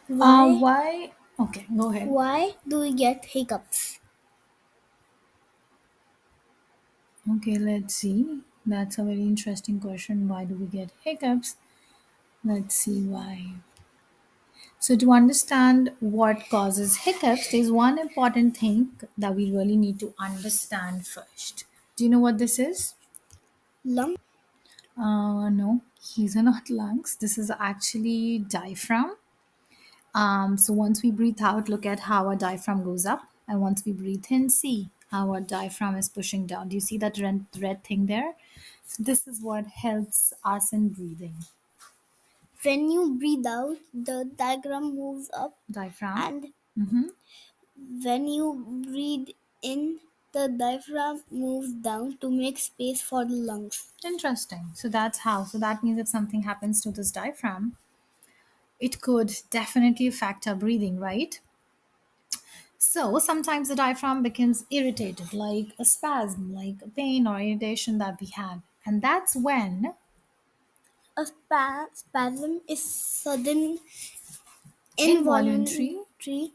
Why Why? Okay, go ahead. why do we get hiccups? Okay, let's see. That's a very interesting question. Why do we get hiccups? Let's see why. So, to understand what causes hiccups, there's one important thing that we really need to understand first. Do you know what this is? Lung No, these are not lungs. This is actually diaphragm. So once we breathe out, look at how our diaphragm goes up, and once we breathe in, see how our diaphragm is pushing down. Do you see that red thing there? So this is what helps us in breathing. when you breathe out, the diagram moves up, Diaphragm. and Mm-hmm. when you breathe in, the diaphragm moves down to make space for the lungs. Interesting. So that's how. So that means if something happens to this diaphragm, it could definitely affect our breathing, right? So sometimes the diaphragm becomes irritated, like a spasm, like a pain or irritation that we have. And that's when A spasm is sudden involuntary involuntary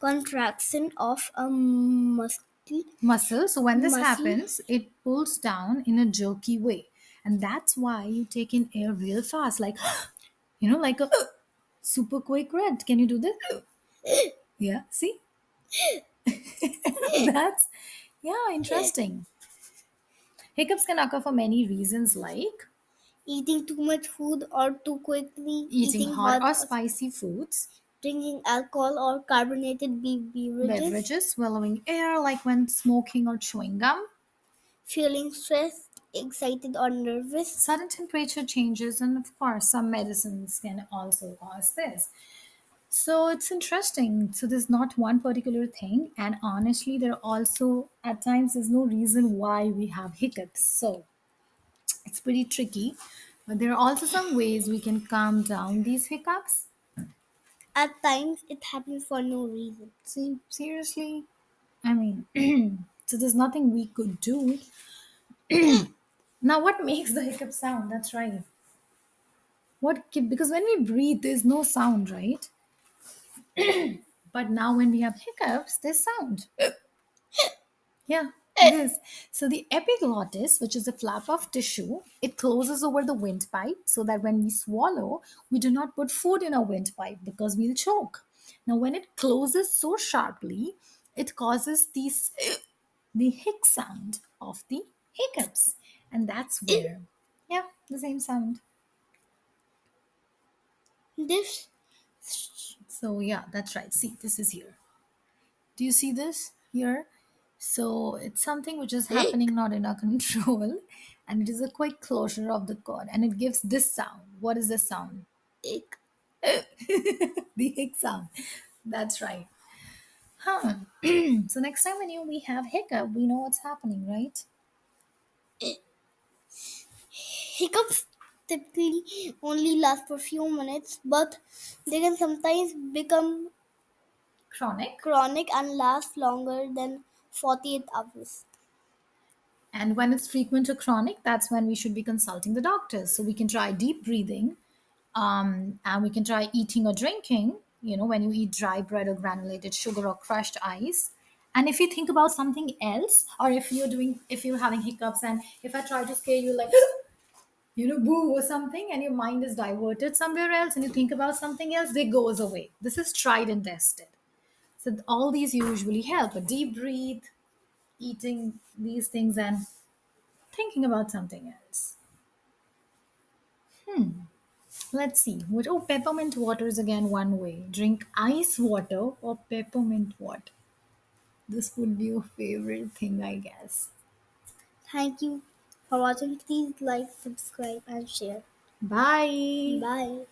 contraction of a muscle. So when this muscle. happens, it pulls down in a jerky way. And that's why you take in air real fast, like, like a super quick red. Can you do this? Yeah, see? That's, yeah, interesting. Hiccups can occur for many reasons, like Eating too much food or too quickly, eating eating hot hot, or spicy foods, drinking alcohol or carbonated beverages, beverages, swallowing air, like when smoking or chewing gum, feeling stressed, excited, or nervous. sudden temperature changes, and of course, some medicines can also cause this. So it's interesting. So there's not one particular thing, and honestly, there are also at times there's no reason why we have hiccups. So it's pretty tricky. But there are also some ways we can calm down these hiccups. At times, it happens for no reason. See, seriously, I mean, so there's nothing we could do. Now, what makes the hiccup sound? That's right. Because when we breathe, there's no sound, right? But now when we have hiccups, there's sound. Yeah, it is. So the epiglottis, which is a flap of tissue, it closes over the windpipe so that when we swallow, we do not put food in our windpipe because we'll choke. Now, when it closes so sharply, it causes these the hic sound of the hiccups, and that's where, yeah, the same sound. This So yeah, that's right. See, this is here. Do you see this here? So it's something which is happening not in our control, and it is a quick closure of the cord, and it gives this sound. What is this sound? ick. The hic sound. That's right. Huh. So next time when we have hiccup, we know what's happening, right? Hiccups typically only last for a few minutes, but they can sometimes become Chronic. chronic and last longer than 48 hours. And when it's frequent or chronic, that's when we should be consulting the doctors. So we can try deep breathing, and we can try eating or drinking, when you eat dry bread or granulated sugar or crushed ice. And if you think about something else, or if you're having hiccups, and if I try to scare you like, boo or something, and your mind is diverted somewhere else, and you think about something else, they goes away. This is tried and tested. So all these usually help. A deep breathe, eating these things, and thinking about something else. Let's see. Peppermint water is again one way. Drink ice water or peppermint water. This would be your favorite thing, I guess. Thank you for watching. Please like, subscribe, and share. Bye. Bye.